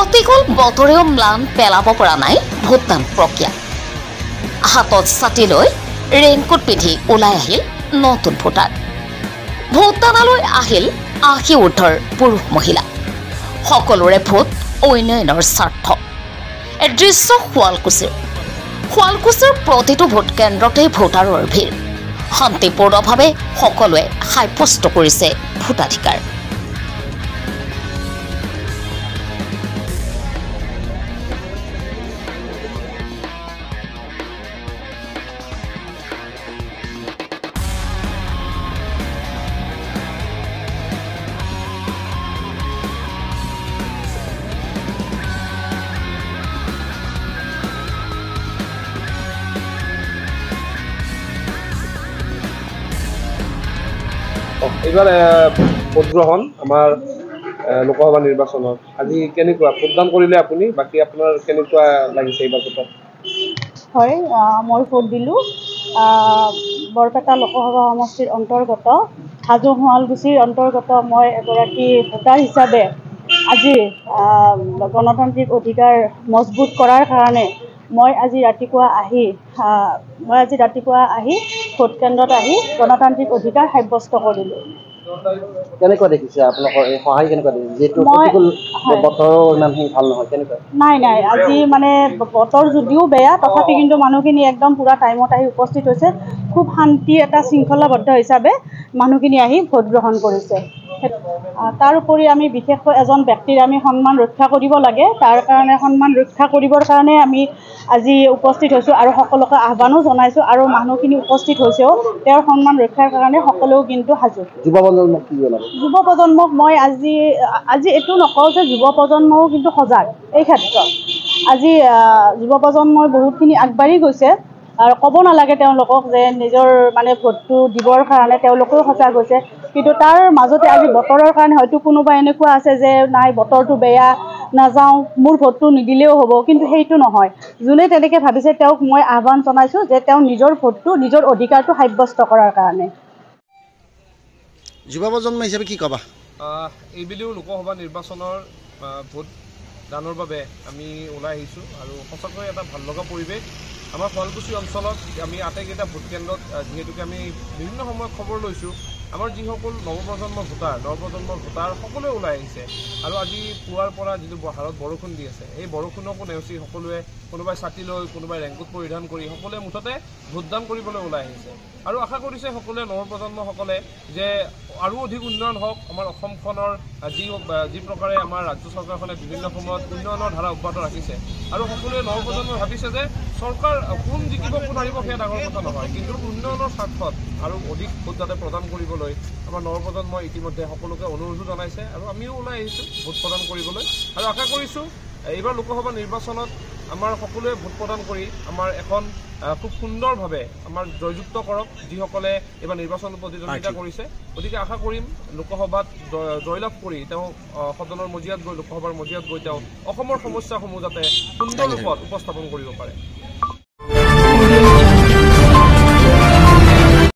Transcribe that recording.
প্ৰতিকূল বতৰেও ম্লান পেলাব পৰা নাই ভোটদান প্ৰক্ৰিয়া। হাতত ছাতি লৈ ৰেইনকোট পিন্ধি ওলাই আহিল নতুন ভোটাৰ। ভোটদানালৈ আহিল ৮০ ঊৰ্ধৰ পুৰুষ মহিলা। সকলোৰে ভোট উন্নয়নৰ স্বাৰ্থ। এই দৃশ্য শুৱালকুছিৰ প্ৰতিটো ভোট কেন্দ্ৰতেই ভোটাৰৰ ভিৰ। শান্তিপূৰ্ণভাৱে সকলোৱে সাব্যস্ত কৰিছে ভোটাধিকাৰ। এইবাৰ ভোট গ্ৰহণ আমাৰ লোকসভা নিৰ্বাচনত আজি কেনেকুৱা ভোটদান কৰিলে আপুনি? বাকী আপোনাৰ কেনেকুৱা লাগিছে এইবাৰ ভোটত? হয়, মই ভোট দিলোঁ বৰপেটা লোকসভা সমষ্টিৰ অন্তৰ্গত হাজো শুৱালকুছিৰ অন্তৰ্গত মই এগৰাকী ভোটাৰ হিচাপে আজি গণতান্ত্ৰিক অধিকাৰ মজবুত কৰাৰ কাৰণে মই আজি ৰাতিপুৱা আহি ভোট কেন্দ্ৰত আহি গণতান্ত্ৰিক অধিকাৰ সাব্যস্ত কৰিলোঁ। কেনেকুৱা দেখিছে আপোনালোকৰ এই সহায় কেনেকুৱা দেখিছে? যিহেতু প্ৰতিকূল বতৰো ইমানখিনি ভাল নহয়, কেনেকুৱা? নাই আজি মানে বতৰ যদিও বেয়া তথাপি কিন্তু মানুহখিনি একদম পুৰা টাইমত আহি উপস্থিত হৈছে। খুব শান্তি এটা শৃংখলাবদ্ধ হিচাপে মানুহখিনি আহি ভোট গ্ৰহণ কৰিছে। তাৰ উপৰি আমি বিশেষকৈ এজন ব্যক্তিৰ আমি সন্মান ৰক্ষা কৰিব লাগে। তাৰ কাৰণে সন্মান ৰক্ষা কৰিবৰ কাৰণে আমি আজি উপস্থিত হৈছোঁ আৰু সকলোকে আহ্বানো জনাইছোঁ আৰু মানুহখিনি উপস্থিত হৈছেও তেওঁৰ সন্মান ৰক্ষাৰ কাৰণে সকলোও কিন্তু সাজু। যুৱ প্ৰজন্মক মই আজি এইটো নকওঁ যে যুৱ প্ৰজন্মও কিন্তু সজাগ এই ক্ষেত্ৰত। আজি যুৱ প্ৰজন্মই বহুতখিনি আগবাঢ়ি গৈছে আৰু ক'ব নালাগে তেওঁলোকক যে নিজৰ মানে ভোটটো দিবৰ কাৰণে তেওঁলোকেও সজাগ হৈছে। কিন্তু তাৰ মাজতে আজি বতৰৰ কাৰণে হয়তো কোনোবা এনেকুৱা আছে যে নাই বতৰটো বেয়া নাযাওঁ, মোৰ ভোটটো নিদিলেও হ'ব, কিন্তু সেইটো নহয়। যোনে তেনেকৈ ভাবিছে তেওঁক মই আহ্বান জনাইছোঁ যে তেওঁ নিজৰ ভোটটো নিজৰ অধিকাৰটো সাব্যস্ত কৰাৰ কাৰণে। যুৱ প্ৰজন্ম হিচাপে কি ক'বা? এইবেলিও লোকসভা নিৰ্বাচনৰ ভোট দানৰ বাবে আমি ওলাই আহিছোঁ আৰু সঁচাকৈ এটা ভাল লগা পৰিৱেশ। আমাৰ শুৱালকুছি অঞ্চলত আমি আটাইকেইটা ভোট কেন্দ্ৰত যিহেতুকে আমি বিভিন্ন সময়ত খবৰ লৈছোঁ, আমাৰ যিসকল নৱপ্ৰজন্মৰ ভোটাৰ সকলোৱে ওলাই আহিছে আৰু আজি পুৱাৰ পৰা যিটো হাৰত বৰষুণ দি আছে এই বৰষুণকো নেওচি সকলোৱে কোনোবাই ছাতি লৈ কোনোবাই ৰেইনকোট পৰিধান কৰি সকলোৱে মুঠতে ভোটদান কৰিবলৈ ওলাই আহিছে আৰু আশা কৰিছে সকলোৱে নৱপ্ৰজন্মসকলে যে আৰু অধিক উন্নয়ন হওক। আমাৰ অসমখনৰ যি প্ৰকাৰে আমাৰ ৰাজ্য চৰকাৰখনে বিভিন্ন সময়ত উন্নয়নৰ ধাৰা অব্যাহত ৰাখিছে আৰু সকলোৱে নৱপ্ৰজন্মই ভাবিছে যে চৰকাৰ কোন জিকিব কোন হাৰিব সেয়া ডাঙৰ কথা নহয়, কিন্তু উন্নয়নৰ স্বাৰ্থত আৰু অধিক ভোট যাতে প্ৰদান কৰিবলৈ আমাৰ নৱপ্ৰজন্মই ইতিমধ্যে সকলোকে অনুৰোধো জনাইছে আৰু আমিও ওলাই আহিছোঁ ভোট প্ৰদান কৰিবলৈ আৰু আশা কৰিছোঁ এইবাৰ লোকসভা নিৰ্বাচনত আমাৰ সকলোৱে ভোট প্ৰদান কৰি আমাৰ এখন খুব সুন্দৰভাৱে আমাৰ জয়যুক্ত কৰক যিসকলে এইবাৰ নিৰ্বাচনত প্ৰতিদ্বন্দ্বিতা কৰিছে। গতিকে আশা কৰিম লোকসভাত জয়লাভ কৰি তেওঁ সদনৰ মজিয়াত গৈ লোকসভাৰ মজিয়াত গৈ তেওঁ অসমৰ সমস্যাসমূহ যাতে সুন্দৰ ৰূপত উপস্থাপন কৰিব পাৰে।